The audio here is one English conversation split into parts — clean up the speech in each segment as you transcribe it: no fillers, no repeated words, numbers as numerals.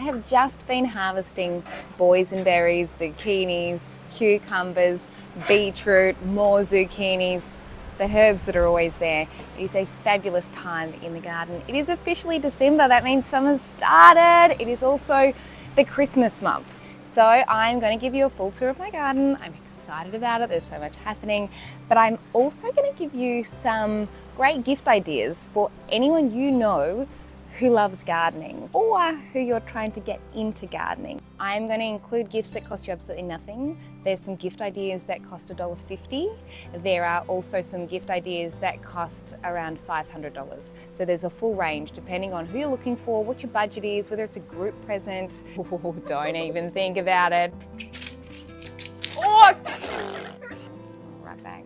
have just been harvesting boysenberries, zucchinis, cucumbers, beetroot, more zucchinis, the herbs that are always there. It is a fabulous time in the garden. It is officially December, that means summer's started. It is also the Christmas month. So I'm going to give you a full tour of my garden. I'm excited about it, there's so much happening. But I'm also going to give you some great gift ideas for anyone you know who loves gardening or who you're trying to get into gardening. I'm going to include gifts that cost you absolutely nothing. There's some gift ideas that cost $1.50. There are also some gift ideas that cost around $500. So there's a full range depending on who you're looking for, what your budget is, whether it's a group present. Oh, don't even think about it. Oh! Right back.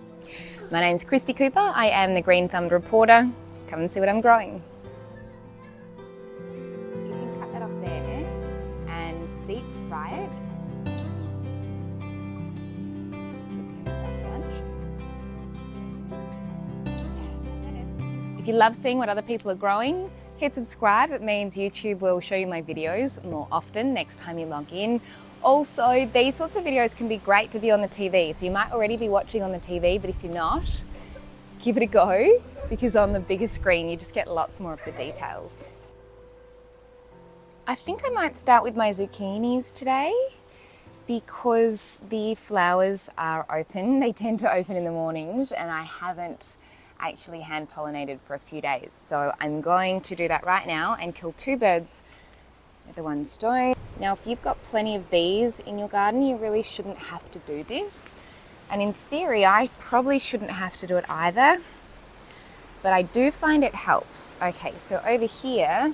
My name's Christy Cooper. I am the Green Thumbed Reporter. Come and see what I'm growing. You can cut that off there and deep fry it. If you love seeing what other people are growing, hit subscribe. It means YouTube will show you my videos more often next time you log in. Also, these sorts of videos can be great to be on the TV. So you might already be watching on the TV, but if you're not, give it a go, because on the bigger screen, you just get lots more of the details. I think I might start with my zucchinis today because the flowers are open. They tend to open in the mornings and I haven't actually hand pollinated for a few days. So I'm going to do that right now and kill two birds with the one stone. Now, if you've got plenty of bees in your garden, you really shouldn't have to do this. And in theory, I probably shouldn't have to do it either, but I do find it helps. Okay, so over here,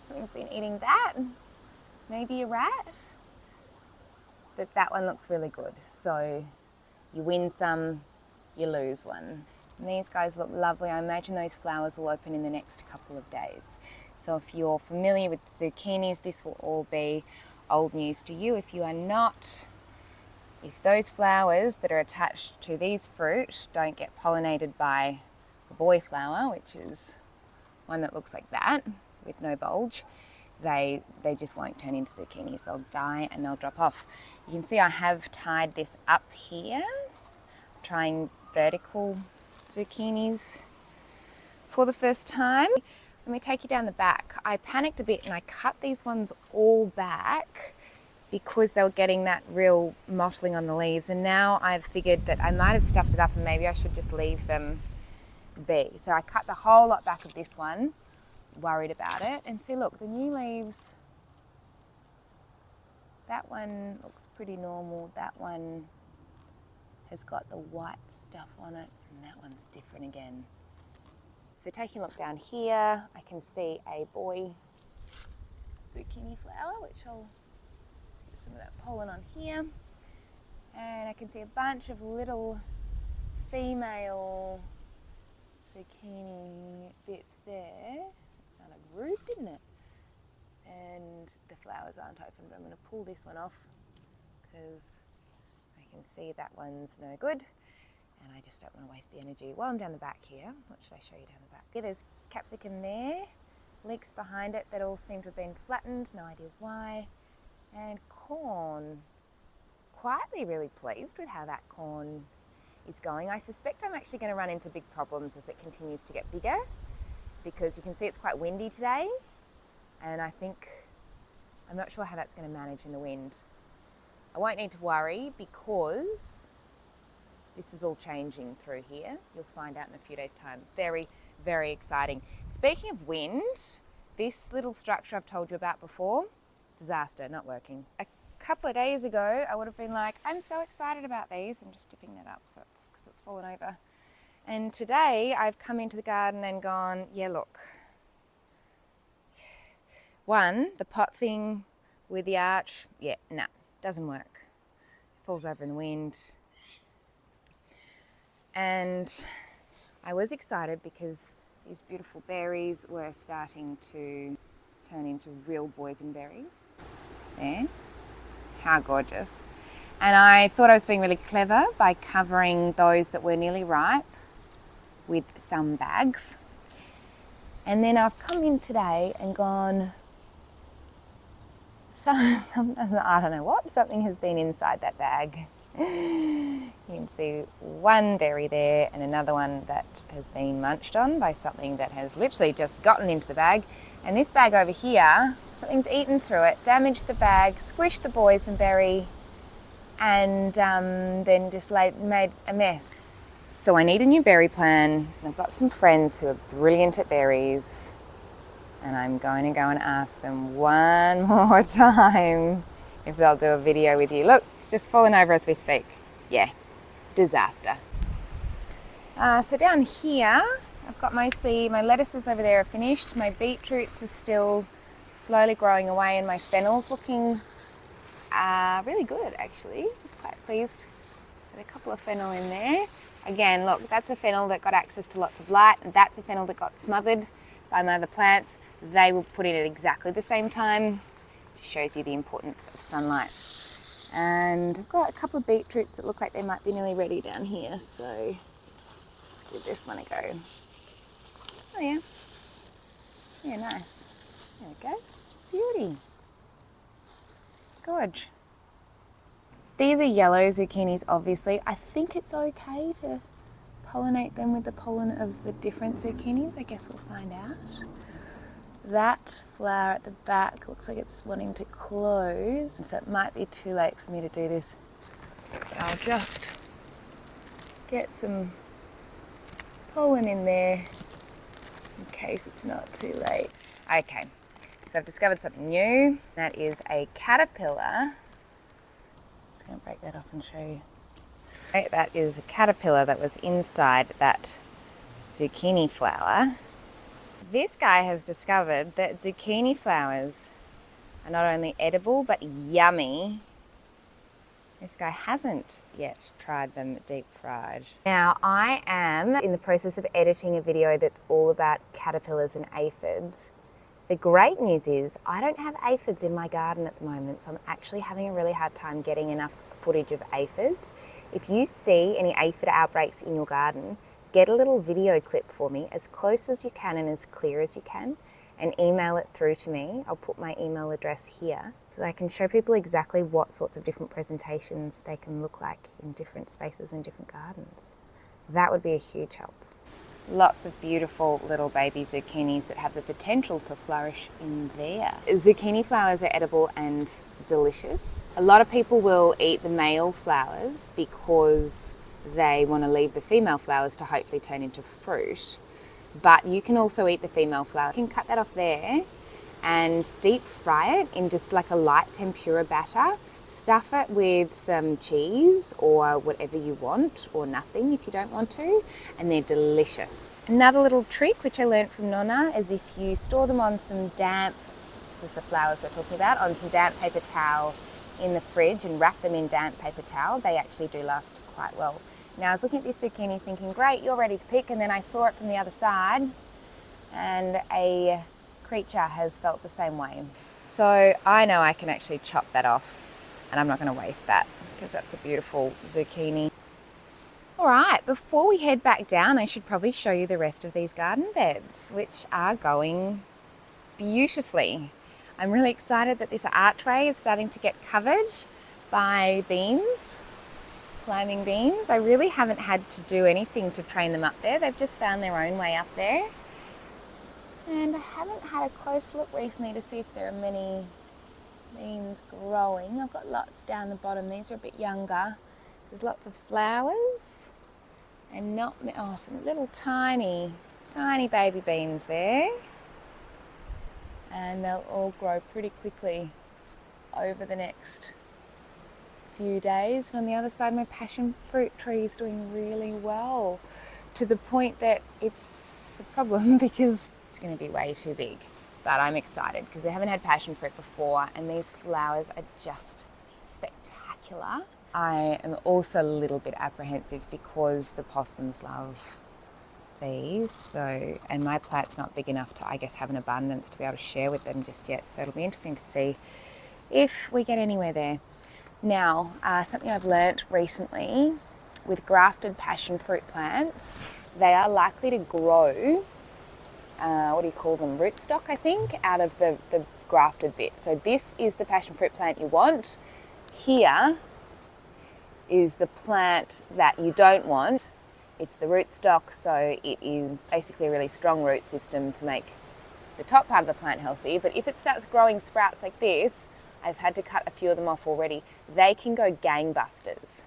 something's been eating that. Maybe a rat, but that one looks really good. So you win some, you lose one. And these guys look lovely. I imagine those flowers will open in the next couple of days. So if you're familiar with zucchinis, this will all be old news to you. If you are not, if those flowers that are attached to these fruit don't get pollinated by the boy flower, which is one that looks like that with no bulge, they just won't turn into zucchinis. They'll die and they'll drop off. You can see I have tied this up here, trying vertical zucchinis for the first time. Let me take you down the back. I panicked a bit and I cut these ones all back because they were getting that real mottling on the leaves, and now I've figured that I might have stuffed it up and maybe I should just leave them be. So I cut the whole lot back of this one, worried about it, and see, look, the new leaves, that one looks pretty normal, that one has got the white stuff on it, and that one's different again. So taking a look down here, I can see a boy zucchini flower, which I'll get some of that pollen on here. And I can see a bunch of little female zucchini bits there. It's on a root, didn't it? And the flowers aren't open, but I'm going to pull this one off because I can see that one's no good. And I just don't want to waste the energy. While I'm down the back here, what should I show you down the back? Yeah, there's capsicum there, leeks behind it that all seem to have been flattened, no idea why. And corn. Quietly really pleased with how that corn is going. I suspect I'm actually going to run into big problems as it continues to get bigger, because you can see it's quite windy today, and I think, I'm not sure how that's going to manage in the wind. I won't need to worry because this is all changing through here. You'll find out in a few days' time. Very, very exciting. Speaking of wind, this little structure I've told you about before, disaster, not working. A couple of days ago, I would have been like, I'm so excited about these. I'm just tipping that up so it's because it's fallen over. And today I've come into the garden and gone, yeah, look. One, the pot thing with the arch, yeah, no, doesn't work. It falls over in the wind. And I was excited because these beautiful berries were starting to turn into real boysenberries. There, how gorgeous. And I thought I was being really clever by covering those that were nearly ripe with some bags. And then I've come in today and gone, So, I don't know what, something has been inside that bag. You can see one berry there and another one that has been munched on by something that has literally just gotten into the bag. And this bag over here, something's eaten through it, damaged the bag, squished the boysenberry, and then just made a mess. So I need a new berry plan. I've got some friends who are brilliant at berries, and I'm going to go and ask them one more time if they'll do a video with you. Look, it's just falling over as we speak. Yeah, disaster. So down here, I've got my lettuces over there are finished. My beetroots are still slowly growing away, and my fennel's looking really good actually. Quite pleased with a couple of fennel in there. Again, look, that's a fennel that got access to lots of light, and that's a fennel that got smothered by my other plants. They will put in at exactly the same time. It shows you the importance of sunlight. And I've got a couple of beetroots that look like they might be nearly ready down here, so let's give this one a go. Oh yeah. Yeah, nice. There we go. Beauty. Gorge. These are yellow zucchinis, obviously. I think it's okay to pollinate them with the pollen of the different zucchinis. I guess we'll find out. That flower at the back looks like it's wanting to close, so it might be too late for me to do this. I'll just get some pollen in there in case it's not too late. Okay, so I've discovered something new. That is a caterpillar. I'm just going to break that off and show you. Okay, that is a caterpillar that was inside that zucchini flower. This guy has discovered that zucchini flowers are not only edible but yummy. This guy hasn't yet tried them deep fried. Now I am in the process of editing a video that's all about caterpillars and aphids. The great news is I don't have aphids in my garden at the moment, so I'm actually having a really hard time getting enough footage of aphids. If you see any aphid outbreaks in your garden, get a little video clip for me as close as you can and as clear as you can, and email it through to me. I'll put my email address here so that I can show people exactly what sorts of different presentations they can look like in different spaces and different gardens. That would be a huge help. Lots of beautiful little baby zucchinis that have the potential to flourish in there. Zucchini flowers are edible and delicious. A lot of people will eat the male flowers because they want to leave the female flowers to hopefully turn into fruit. But you can also eat the female flower. You can cut that off there and deep fry it in just like a light tempura batter. Stuff it with some cheese or whatever you want, or nothing if you don't want to, and they're delicious. Another little trick which I learned from Nonna is if you store them on some damp, this is the flowers we're talking about, on some damp paper towel in the fridge and wrap them in damp paper towel, they actually do last quite well. Now I was looking at this zucchini thinking, great, you're ready to pick, and then I saw it from the other side and a creature has felt the same way. So I know I can actually chop that off, and I'm not going to waste that because that's a beautiful zucchini. All right, before we head back down, I should probably show you the rest of these garden beds, which are going beautifully. I'm really excited that this archway is starting to get covered by beans, climbing beans. I really haven't had to do anything to train them up there. They've just found their own way up there. And I haven't had a close look recently to see if there are many beans growing. I've got lots down the bottom. These are a bit younger. There's lots of flowers and not, oh, some little tiny baby beans there. And they'll all grow pretty quickly over the next few days. And on the other side, my passion fruit tree is doing really well, to the point that it's a problem because it's going to be way too big. But I'm excited because we haven't had passion fruit before, and these flowers are just spectacular. I am also a little bit apprehensive because the possums love these, so, and my plant's not big enough to, I guess, have an abundance to be able to share with them just yet. So it'll be interesting to see if we get anywhere there. Now, something I've learnt recently with grafted passion fruit plants, they are likely to grow, what do you call them, rootstock, I think, out of the grafted bit. So this is the passion fruit plant you want. Here is the plant that you don't want. It's the rootstock, so it is basically a really strong root system to make the top part of the plant healthy. But if it starts growing sprouts like this, I've had to cut a few of them off already, they can go gangbusters.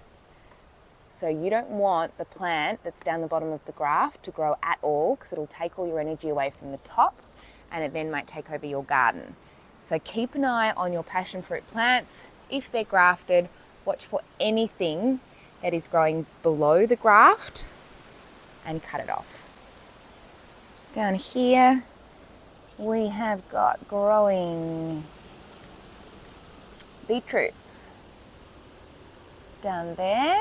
So you don't want the plant that's down the bottom of the graft to grow at all, because it'll take all your energy away from the top and it then might take over your garden. So keep an eye on your passion fruit plants. If they're grafted, watch for anything that is growing below the graft and cut it off. Down here we have got growing beetroots. Down there,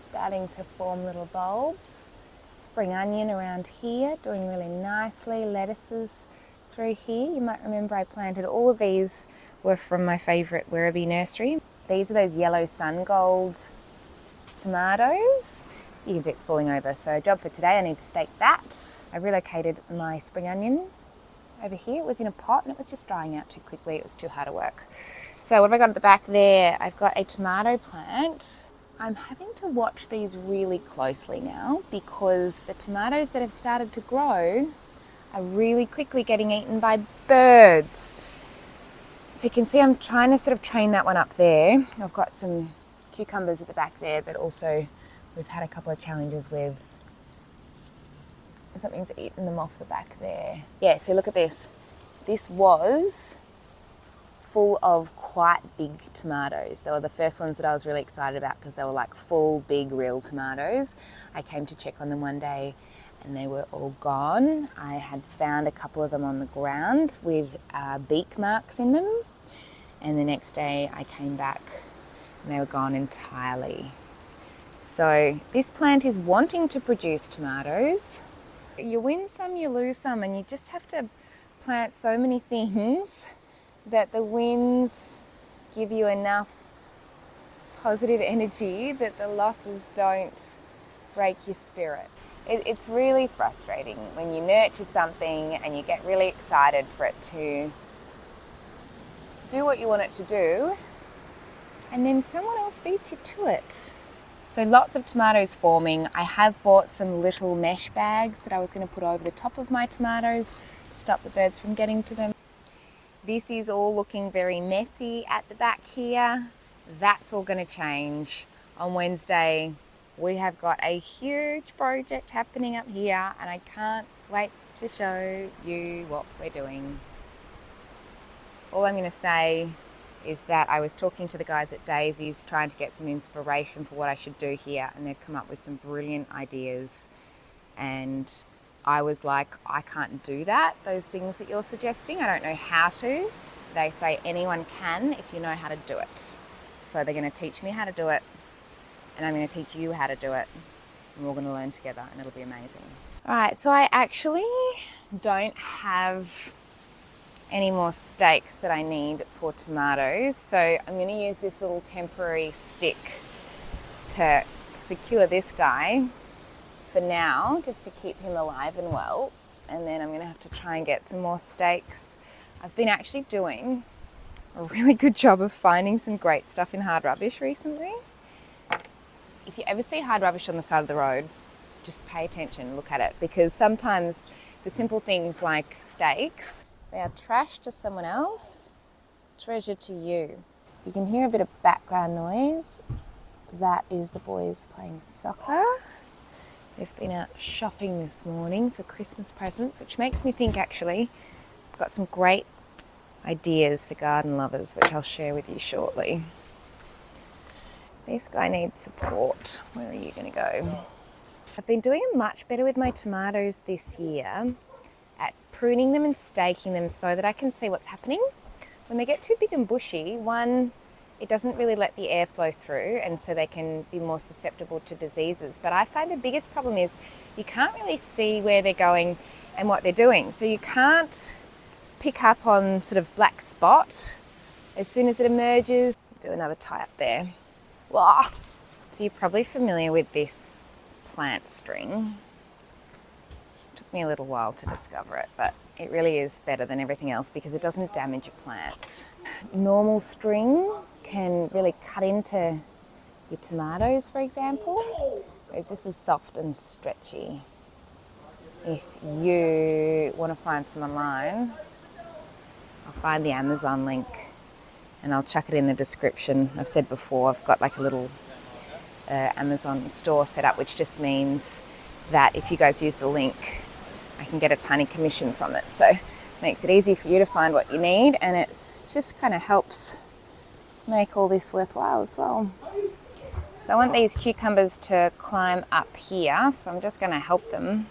starting to form little bulbs. Spring onion around here, doing really nicely. Lettuces through here. You might remember I planted all of these, were from my favourite Werribee nursery. These are those yellow sun gold tomatoes. You can see it's falling over, so job for today, I need to stake that. I relocated my spring onion over here. It was in a pot and it was just drying out too quickly. It was too hard to work. So what have I got at the back there? I've got a tomato plant. I'm having to watch these really closely now because the tomatoes that have started to grow are really quickly getting eaten by birds. So you can see I'm trying to sort of train that one up there. I've got some cucumbers at the back there that also we've had a couple of challenges with. Something's eaten them off the back there. Yeah, so look at this. This was full of quite big tomatoes. They were the first ones that I was really excited about because they were like full, big, real tomatoes. I came to check on them one day and they were all gone. I had found a couple of them on the ground with beak marks in them. And the next day I came back and they were gone entirely. So this plant is wanting to produce tomatoes. You win some, you lose some, and you just have to plant so many things that the wins give you enough positive energy that the losses don't break your spirit. It's really frustrating when you nurture something and you get really excited for it to do what you want it to do, and then someone else beats you to it. So lots of tomatoes forming. I have bought some little mesh bags that I was going to put over the top of my tomatoes to stop the birds from getting to them. This is all looking very messy at the back here. That's all going to change. On Wednesday, we have got a huge project happening up here and I can't wait to show you what we're doing. All I'm going to say is that I was talking to the guys at Daisy's trying to get some inspiration for what I should do here, and they've come up with some brilliant ideas, and I was like, I can't do that, those things that you're suggesting. I don't know how to. They say anyone can if you know how to do it. So they're going to teach me how to do it, and I'm going to teach you how to do it, and we're going to learn together, and it'll be amazing. All right, so I actually don't have any more stakes that I need for tomatoes, so I'm going to use this little temporary stick to secure this guy for now, just to keep him alive and well, and then I'm going to have to try and get some more stakes. I've been actually doing a really good job of finding some great stuff in hard rubbish recently. If you ever see hard rubbish on the side of the road, just pay attention, look at it, because sometimes the simple things like stakes, they are trash to someone else, treasure to you. You can hear a bit of background noise. That is the boys playing soccer. They've been out shopping this morning for Christmas presents, which makes me think actually I've got some great ideas for garden lovers, which I'll share with you shortly. This guy needs support. Where are you going to go? I've been doing much better with my tomatoes this year at pruning them and staking them so that I can see what's happening. When they get too big and bushy, one, it doesn't really let the air flow through, and so they can be more susceptible to diseases. But I find the biggest problem is you can't really see where they're going and what they're doing. So you can't pick up on sort of black spot as soon as it emerges. Do another tie up there. Wah. So you're probably familiar with this plant string. Took me a little while to discover it, but It really is better than everything else because it doesn't damage your plants. Normal string can really cut into your tomatoes, for example, whereas this is soft and stretchy. If you want to find some online, I'll find the Amazon link and I'll chuck it in the description. I've said before, I've got like a little Amazon store set up, which just means that if you guys use the link, I can get a tiny commission from it. So it makes it easy for you to find what you need, and it's just kind of helps make all this worthwhile as well. So I want these cucumbers to climb up here, so I'm just going to help them.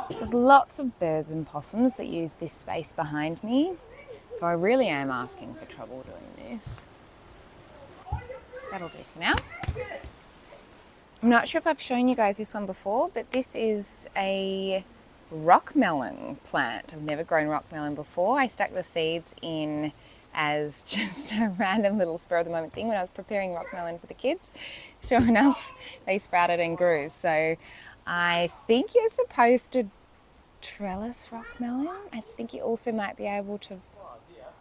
There's lots of birds and possums that use this space behind me, so I really am asking for trouble doing this. That'll do for now. I'm not sure if I've shown you guys this one before, but this is a rock melon plant. I've never grown rock melon before. I stuck the seeds in as just a random little spur of the moment thing when I was preparing rock melon for the kids. Sure enough, they sprouted and grew. So I think you're supposed to trellis rock melon. I think you also might be able to,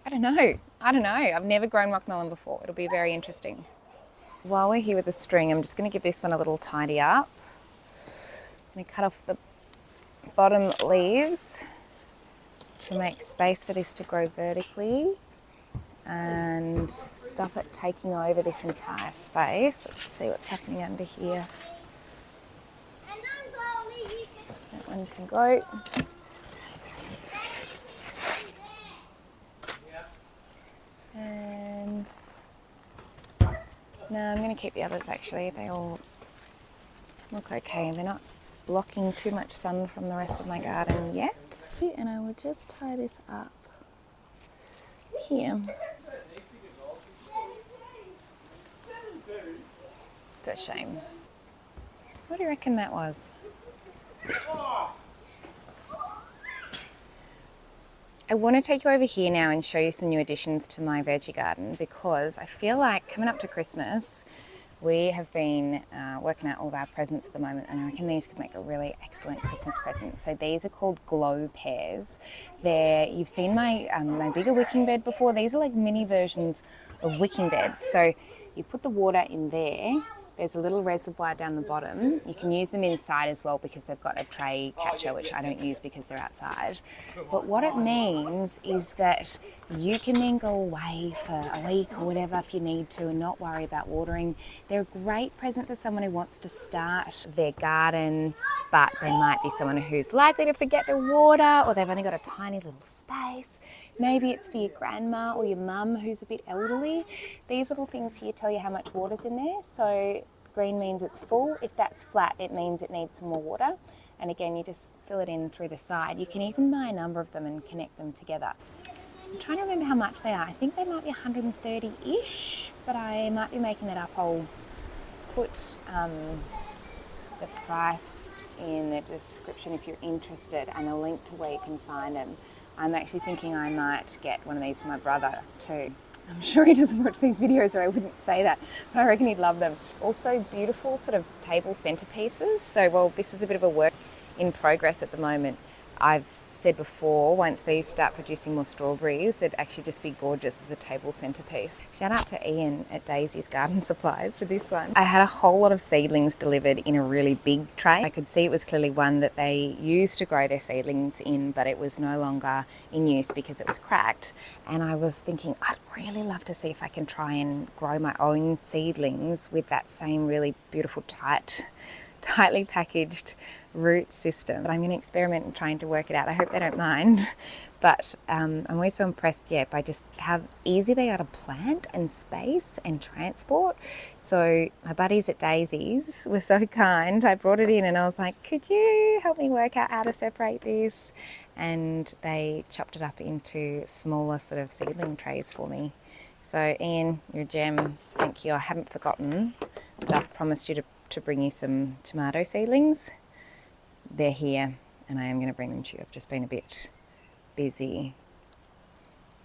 I don't know. I've never grown rock melon before. It'll be very interesting. While we're here with the string, I'm just going to give this one a little tidy up. I'm going to cut off the bottom leaves to make space for this to grow vertically and stop it taking over this entire space. Let's see what's happening under here. That one can go. And no, I'm going to keep the others actually. They all look okay. They're not blocking too much sun from the rest of my garden yet. And I will just tie this up here. It's a shame. What do you reckon that was? I want to take you over here now and show you some new additions to my veggie garden, because I feel like coming up to Christmas, we have been working out all of our presents at the moment, and I reckon these could make a really excellent Christmas present. So these are called glow pears. You've seen my bigger wicking bed before. These are like mini versions of wicking beds. So you put the water in there. There's a little reservoir down the bottom. You can use them inside as well because they've got a tray catcher, which I don't use because they're outside. But what it means is that you can then go away for a week or whatever if you need to and not worry about watering. They're a great present for someone who wants to start their garden, but they might be someone who's likely to forget to water, or they've only got a tiny little space. Maybe it's for your grandma or your mum who's a bit elderly. These little things here tell you how much water's in there. So green means it's full. If that's flat, it means it needs some more water. And again, you just fill it in through the side. You can even buy a number of them and connect them together. I'm trying to remember how much they are. I think they might be 130-ish, but I might be making that up. I'll put the price in the description if you're interested, and a link to where you can find them. I'm actually thinking I might get one of these for my brother too. I'm sure he doesn't watch these videos, or I wouldn't say that, but I reckon he'd love them. Also beautiful sort of table centerpieces. So, well, this is a bit of a work in progress at the moment. I've said before, once these start producing more strawberries, they'd actually just be gorgeous as a table centerpiece. Shout out to Ian at Daisy's Garden Supplies for this one. I had a whole lot of seedlings delivered in a really big tray. I could see it was clearly one that they used to grow their seedlings in, but it was no longer in use because it was cracked. And I was thinking, I'd really love to see if I can try and grow my own seedlings with that same really beautiful tightly packaged root system. But I'm going to experiment in trying to work it out. I hope they don't mind. But I'm always so impressed, by just how easy they are to plant and space and transport. So my buddies at Daisy's were so kind. I brought it in and I was like, could you help me work out how to separate this? And they chopped it up into smaller sort of seedling trays for me. So Ian, you're a gem. Thank you. I haven't forgotten that I've promised you to bring you some tomato seedlings. They're here and I am going to bring them to you. I've just been a bit busy.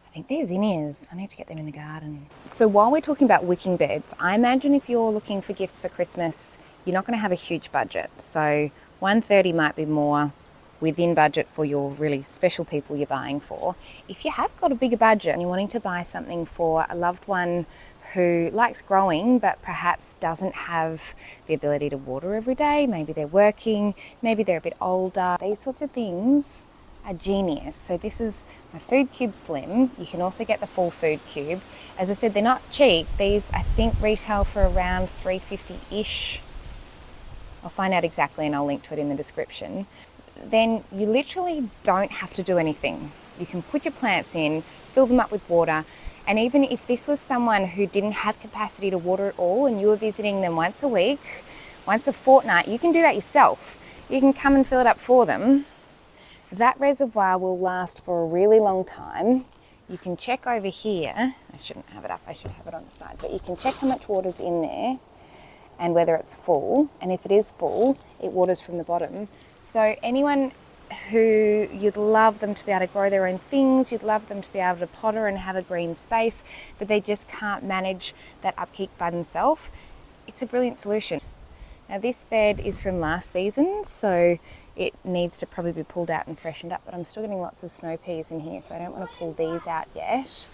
I think they're zinnias. I need to get them in the garden. So while we're talking about wicking beds, I imagine if you're looking for gifts for Christmas, you're not going to have a huge budget. So $130 might be more within budget for your really special people you're buying for. If you have got a bigger budget and you're wanting to buy something for a loved one who likes growing but perhaps doesn't have the ability to water every day, maybe they're working, maybe they're a bit older, these sorts of things are genius. So this is my Food Cube Slim. You can also get the full Food Cube. As I said, they're not cheap. These I think retail for around $3.50-ish. I'll find out exactly and I'll link to it in the description. Then you literally don't have to do anything. You can put your plants in, fill them up with water, and even if this was someone who didn't have capacity to water at all and you were visiting them once a week, once a fortnight, you can do that yourself. You can come and fill it up for them. That reservoir will last for a really long time. You can check over here. I shouldn't have it up, I should have it on the side, but you can check how much water's in there and whether it's full. And if it is full, it waters from the bottom. So anyone who you'd love them to be able to grow their own things, you'd love them to be able to potter and have a green space, but they just can't manage that upkeep by themselves, it's a brilliant solution. Now this bed is from last season, so it needs to probably be pulled out and freshened up, but I'm still getting lots of snow peas in here, so I don't want to pull these out yet.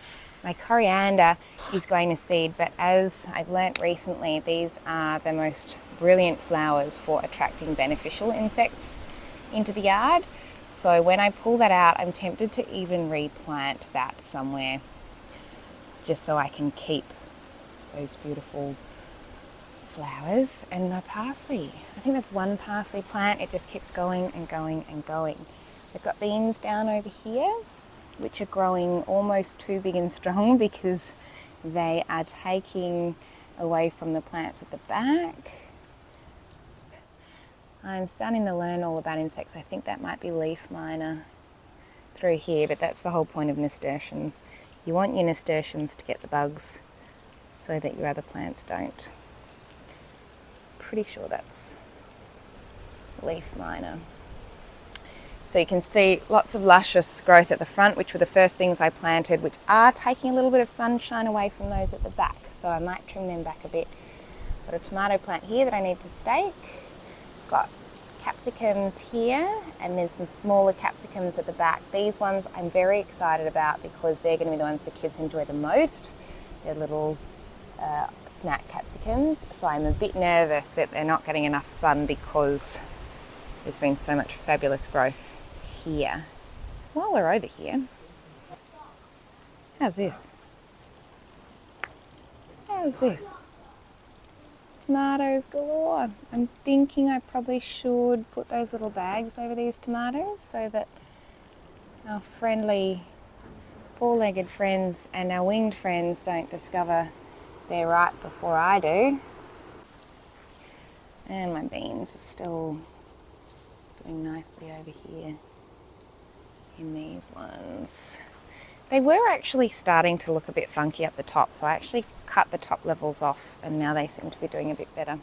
My coriander is going to seed, but as I've learnt recently, these are the most brilliant flowers for attracting beneficial insects into the yard. So when I pull that out, I'm tempted to even replant that somewhere just so I can keep those beautiful flowers. And my parsley, I think that's one parsley plant. It just keeps going and going and going. I've got beans down over here, which are growing almost too big and strong because they are taking away from the plants at the back. I'm starting to learn all about insects. I think that might be leaf miner through here, but that's the whole point of nasturtiums. You want your nasturtiums to get the bugs so that your other plants don't. Pretty sure that's leaf miner. So you can see lots of luscious growth at the front, which were the first things I planted, which are taking a little bit of sunshine away from those at the back. So I might trim them back a bit. Got a tomato plant here that I need to stake. Got capsicums here, and then some smaller capsicums at the back. These ones I'm very excited about because they're going to be the ones the kids enjoy the most. They're little snack capsicums. So I'm a bit nervous that they're not getting enough sun because there's been so much fabulous growth here. While we're over here, how's this? How's this? Tomatoes galore. I'm thinking I probably should put those little bags over these tomatoes so that our friendly four-legged friends and our winged friends don't discover they're right before I do. And my beans are still doing nicely over here in these ones. They were actually starting to look a bit funky up the top, so I actually cut the top levels off and now they seem to be doing a bit better.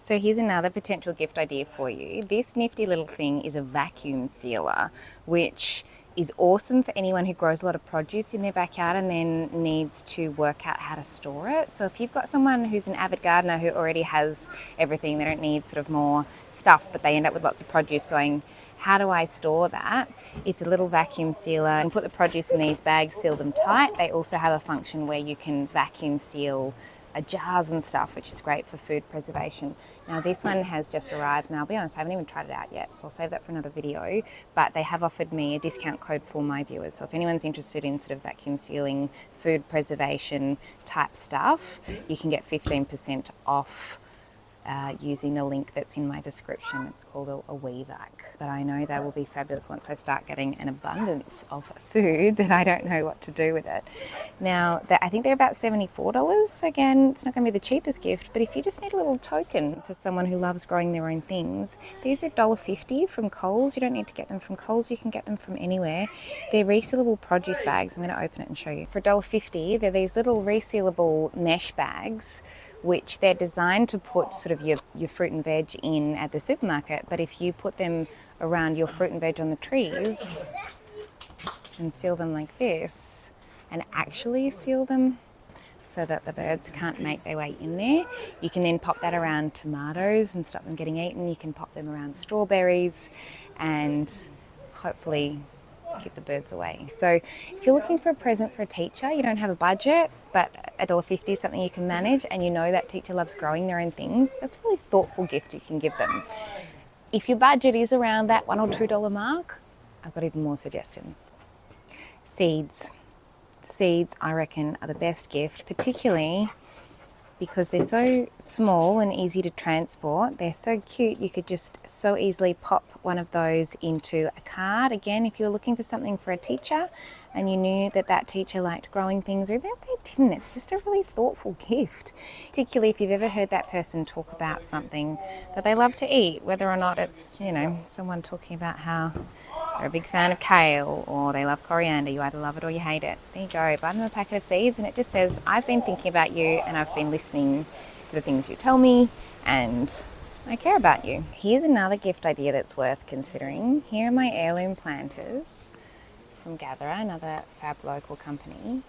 So here's another potential gift idea for you. This nifty little thing is a vacuum sealer, which is awesome for anyone who grows a lot of produce in their backyard and then needs to work out how to store it. So if you've got someone who's an avid gardener who already has everything, they don't need sort of more stuff, but they end up with lots of produce going, how do I store that? It's a little vacuum sealer. You can put the produce in these bags, seal them tight. They also have a function where you can vacuum seal jars and stuff, which is great for food preservation. Now this one has just arrived, and I'll be honest, I haven't even tried it out yet, so I'll save that for another video, but they have offered me a discount code for my viewers. So if anyone's interested in sort of vacuum sealing, food preservation type stuff, you can get 15% off using the link that's in my description. It's called a WeVac. But I know they will be fabulous once I start getting an abundance of food that I don't know what to do with it. Now, I think they're about $74. Again, it's not going to be the cheapest gift, but if you just need a little token for someone who loves growing their own things, these are $1.50 from Coles. You don't need to get them from Coles, you can get them from anywhere. They're resealable produce bags. I'm going to open it and show you. For $1.50, they're these little resealable mesh bags, which they're designed to put sort of your fruit and veg in at the supermarket, but if you put them around your fruit and veg on the trees and seal them like this and actually seal them so that the birds can't make their way in there. You can then pop that around tomatoes and stop them getting eaten. You can pop them around strawberries and hopefully keep the birds away. So if you're looking for a present for a teacher, you don't have a budget, but $1.50 is something you can manage, and you know that teacher loves growing their own things, that's a really thoughtful gift you can give them. If your budget is around that $1 or $2 mark, I've got even more suggestions. Seeds. Seeds, I reckon, are the best gift, particularly because they're so small and easy to transport. They're so cute, you could just so easily pop one of those into a card. Again, if you're looking for something for a teacher and you knew that that teacher liked growing things, or even if they didn't, it's just a really thoughtful gift. Particularly if you've ever heard that person talk about something that they love to eat, whether or not it's, you know, someone talking about how they're a big fan of kale or they love coriander. You either love it or you hate it. There you go, buy them a packet of seeds and it just says, I've been thinking about you and I've been listening to the things you tell me and I care about you. Here's another gift idea that's worth considering. Here are my heirloom planters from Gatherer, another fab local company.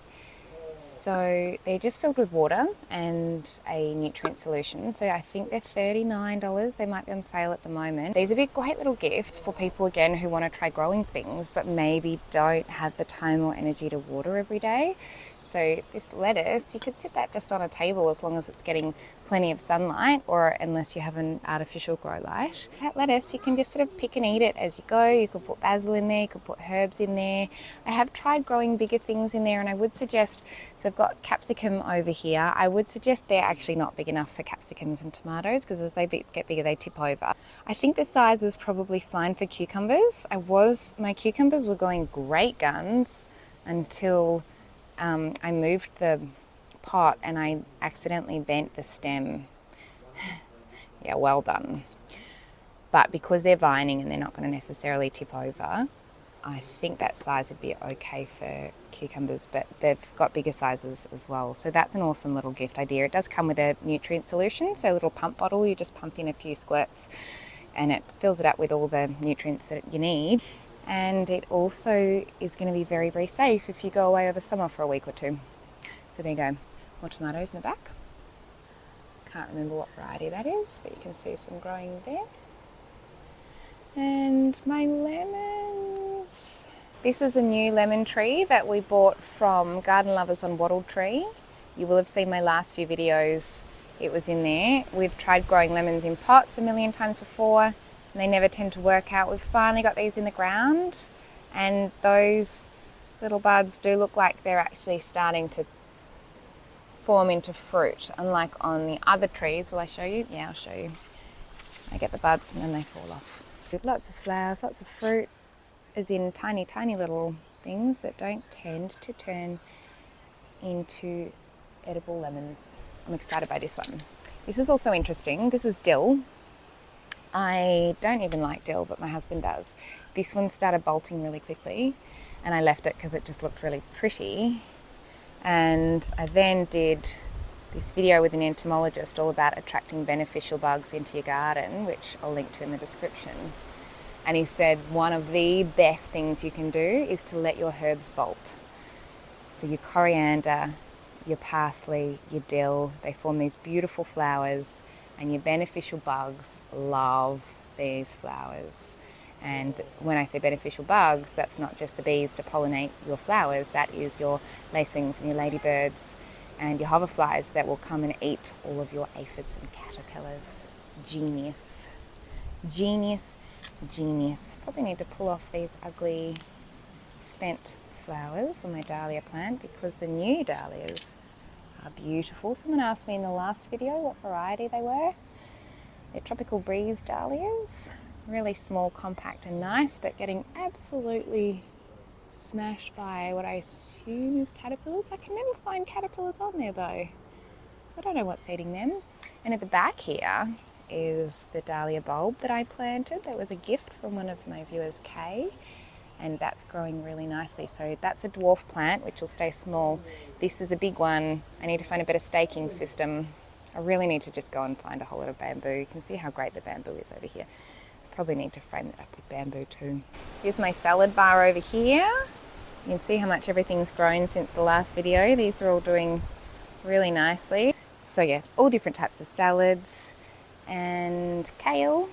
So they're just filled with water and a nutrient solution. So I think they're $39. They might be on sale at the moment. These would be a great little gift for people, again, who want to try growing things, but maybe don't have the time or energy to water every day. So this lettuce, you could sit that just on a table as long as it's getting plenty of sunlight, or unless you have an artificial grow light. That lettuce, you can just sort of pick and eat it as you go. You could put basil in there, you could put herbs in there. I have tried growing bigger things in there, and I would suggest, so I've got capsicum over here. I would suggest they're actually not big enough for capsicums and tomatoes, because as they get bigger, they tip over. I think the size is probably fine for cucumbers. My cucumbers were going great guns until I moved the pot and I accidentally bent the stem. Yeah, well done. But because they're vining and they're not going to necessarily tip over, I think that size would be okay for cucumbers, but they've got bigger sizes as well. So that's an awesome little gift idea. It does come with a nutrient solution, so a little pump bottle. You just pump in a few squirts and it fills it up with all the nutrients that you need. And it also is going to be very, very safe if you go away over summer for a week or two. So there you go. More tomatoes in the back. Can't remember what variety that is, but you can see some growing there. And my lemons. This is a new lemon tree that we bought from Garden Lovers on Wattle Tree. You will have seen my last few videos. It was in there. We've tried growing lemons in pots a million times before, and they never tend to work out. We've finally got these in the ground, and those little buds do look like they're actually starting to form into fruit, unlike on the other trees. Will I show you? Yeah, I'll show you. I get the buds and then they fall off. With lots of flowers, lots of fruit, as in tiny, tiny little things that don't tend to turn into edible lemons. I'm excited by this one. This is also interesting. This is dill. I don't even like dill, but my husband does. This one started bolting really quickly and I left it because it just looked really pretty. And I then did this video with an entomologist all about attracting beneficial bugs into your garden, which I'll link to in the description. And he said one of the best things you can do is to let your herbs bolt. So your coriander, your parsley, your dill, they form these beautiful flowers, and your beneficial bugs love these flowers. And when I say beneficial bugs, that's not just the bees to pollinate your flowers, that is your lacewings and your ladybirds and your hoverflies that will come and eat all of your aphids and caterpillars. Genius. Genius, genius. Probably need to pull off these ugly spent flowers on my dahlia plant because the new dahlias are beautiful. Someone asked me in the last video what variety they were. They're tropical breeze dahlias. Really small, compact and nice, but getting absolutely smashed by what I assume is caterpillars. I can never find caterpillars on there though. I don't know what's eating them. And at the back here is the dahlia bulb that I planted. That was a gift from one of my viewers, Kay, and that's growing really nicely. So that's a dwarf plant, which will stay small. This is a big one. I need to find a better staking system. I really need to just go and find a whole lot of bamboo. You can see how great the bamboo is over here. Probably need to frame that up with bamboo too. Here's my salad bar over here. You can see how much everything's grown since the last video. These are all doing really nicely. So yeah, all different types of salads and kale.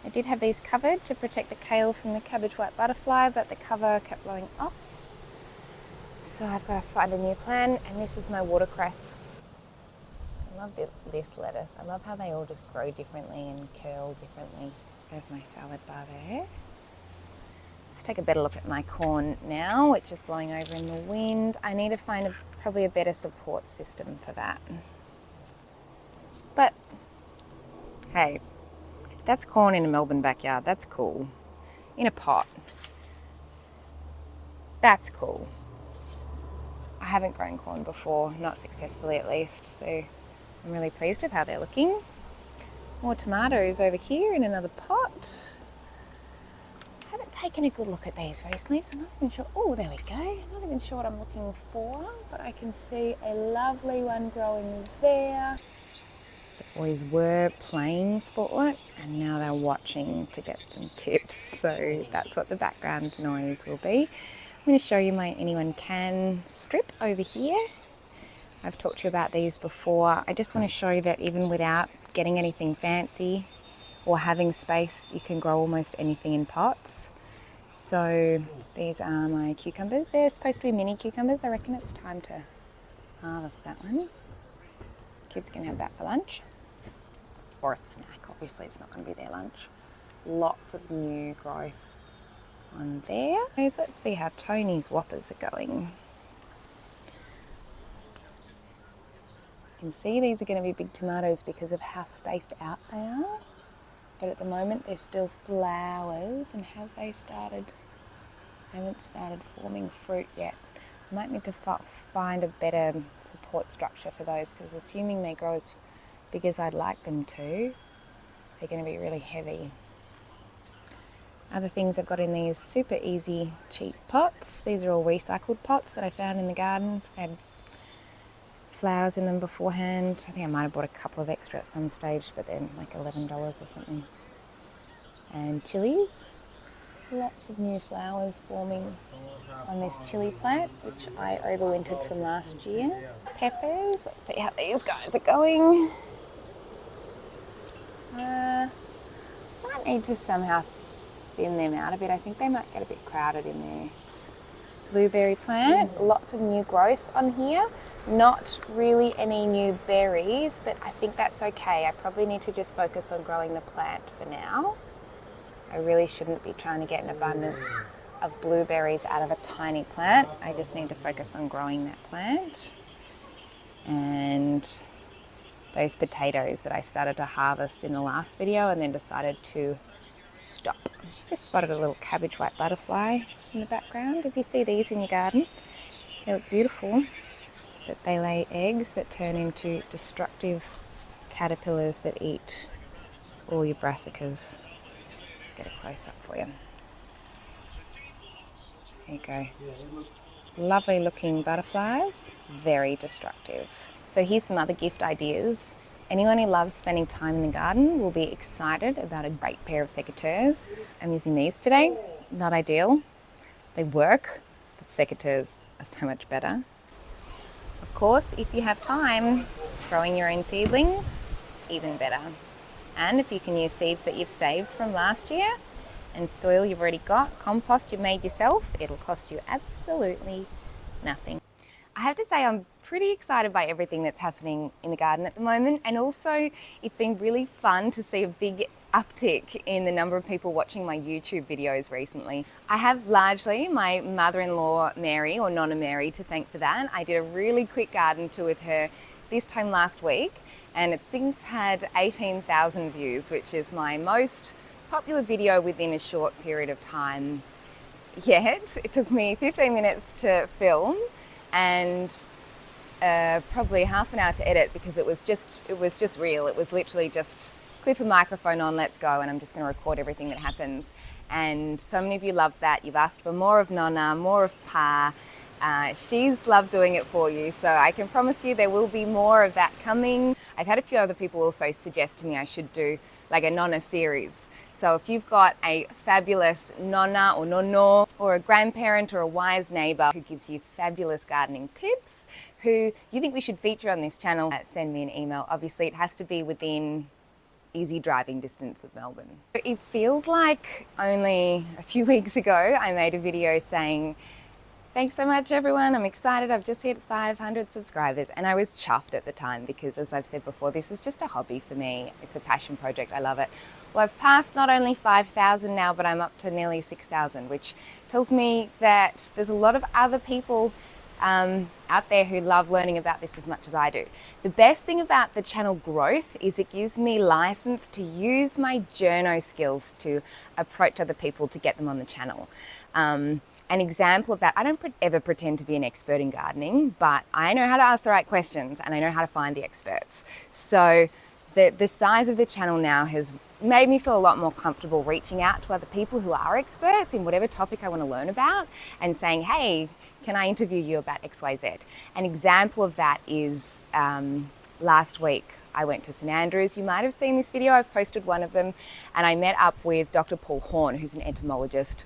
I did have these covered to protect the kale from the cabbage white butterfly, but the cover kept blowing off. So I've got to find a new plant, and this is my watercress. I love this lettuce. I love how they all just grow differently and curl differently. There's my salad bar there. Let's take a better look at my corn now, which is blowing over in the wind. I need to find probably a better support system for that. But hey, that's corn in a Melbourne backyard. That's cool. In a pot. That's cool. I haven't grown corn before, not successfully at least, so I'm really pleased with how they're looking. More tomatoes over here in another pot. I haven't taken a good look at these recently, so I'm not even sure. Oh, there we go. I'm not even sure what I'm looking for, but I can see a lovely one growing there. The boys were playing Spotlight and now they're watching to get some tips, so that's what the background noise will be. I'm going to show you my Anyone Can strip over here. I've talked to you about these before. I just want to show you that even without getting anything fancy or having space, you can grow almost anything in pots. So these are my cucumbers. They're supposed to be mini cucumbers. I reckon it's time to harvest that one. Kids can have that for lunch. Or a snack, obviously it's not going to be their lunch. Lots of new growth on there. So let's see how Tony's whoppers are going. You can see these are going to be big tomatoes because of how spaced out they are. But at the moment they're still flowers, and have they started? Haven't started forming fruit yet. I might need to find a better support structure for those, because assuming they grow as big as I'd like them to, they're going to be really heavy. Other things I've got in these super easy, cheap pots. These are all recycled pots that I found in the garden. I had flowers in them beforehand. I think I might have bought a couple of extra at some stage, but they're like $11 or something. And chilies. Lots of new flowers forming on this chili plant, which I overwintered from last year. Peppers. Let's see how these guys are going. Might need to somehow thin them out a bit. I think they might get a bit crowded in there. Blueberry plant, lots of new growth on here. Not really any new berries, but I think that's okay. I probably need to just focus on growing the plant for now. I really shouldn't be trying to get an abundance of blueberries out of a tiny plant. I just need to focus on growing that plant. And those potatoes that I started to harvest in the last video and then decided to stop. Just spotted a little cabbage white butterfly in the background. If you see these in your garden, they look beautiful, but they lay eggs that turn into destructive caterpillars that eat all your brassicas. Let's get a close up for you. There you go. Lovely looking butterflies, very destructive. So here's some other gift ideas. Anyone who loves spending time in the garden will be excited about a great pair of secateurs. I'm using these today. Not ideal. They work, but secateurs are so much better. Of course, if you have time, growing your own seedlings, even better. And if you can use seeds that you've saved from last year and soil you've already got, compost you've made yourself, it'll cost you absolutely nothing. I have to say I'm pretty excited by everything that's happening in the garden at the moment, and also it's been really fun to see a big uptick in the number of people watching my YouTube videos recently. I have largely my mother-in-law Mary, or Nonna Mary, to thank for that. I did a really quick garden tour with her this time last week, and it's since had 18,000 views, which is my most popular video within a short period of time yet. It took me 15 minutes to film and probably half an hour to edit, because it was just real. It was literally just clip a microphone on, let's go, and I'm just going to record everything that happens. And so many of you loved that. You've asked for more of Nonna, more of Pa. She's loved doing it for you, so I can promise you there will be more of that coming. I've had a few other people also suggest to me I should do like a Nonna series. So if you've got a fabulous nonna or nonno, or a grandparent or a wise neighbour who gives you fabulous gardening tips, who you think we should feature on this channel, send me an email. Obviously it has to be within easy driving distance of Melbourne. It feels like only a few weeks ago I made a video saying, thanks so much everyone, I'm excited, I've just hit 500 subscribers, and I was chuffed at the time because, as I've said before, this is just a hobby for me. It's a passion project, I love it. Well, I've passed not only 5,000 now, but I'm up to nearly 6,000, which tells me that there's a lot of other people out there who love learning about this as much as I do. The best thing about the channel growth is it gives me license to use my journo skills to approach other people to get them on the channel. An example of that, I don't ever pretend to be an expert in gardening, but I know how to ask the right questions and I know how to find the experts. So the size of the channel now has made me feel a lot more comfortable reaching out to other people who are experts in whatever topic I want to learn about and saying, hey, can I interview you about XYZ? An example of that is last week I went to St Andrews. You might have seen this video, I've posted one of them, and I met up with Dr. Paul Horn, who's an entomologist,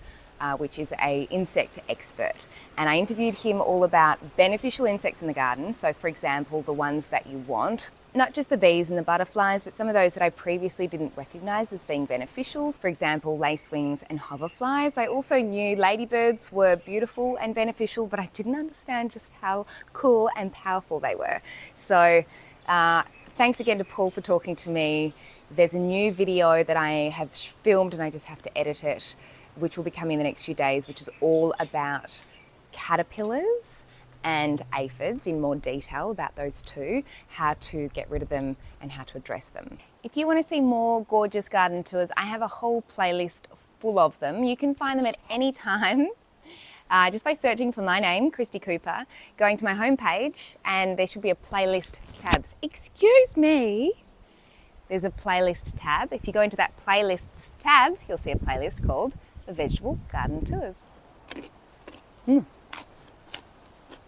which is an insect expert. And I interviewed him all about beneficial insects in the garden. So for example, the ones that you want, not just the bees and the butterflies, but some of those that I previously didn't recognize as being beneficials. For example, lacewings and hoverflies. I also knew ladybirds were beautiful and beneficial, but I didn't understand just how cool and powerful they were. So thanks again to Paul for talking to me. There's a new video that I have filmed and I just have to edit it, which will be coming in the next few days, which is all about caterpillars and aphids in more detail about those two, how to get rid of them and how to address them. If you want to see more gorgeous garden tours, I have a whole playlist full of them. You can find them at any time just by searching for my name, Christy Cooper, going to my homepage, and there should be a playlist tab. Excuse me. There's a playlist tab. If you go into that playlists tab, you'll see a playlist called The Vegetable Garden Tours.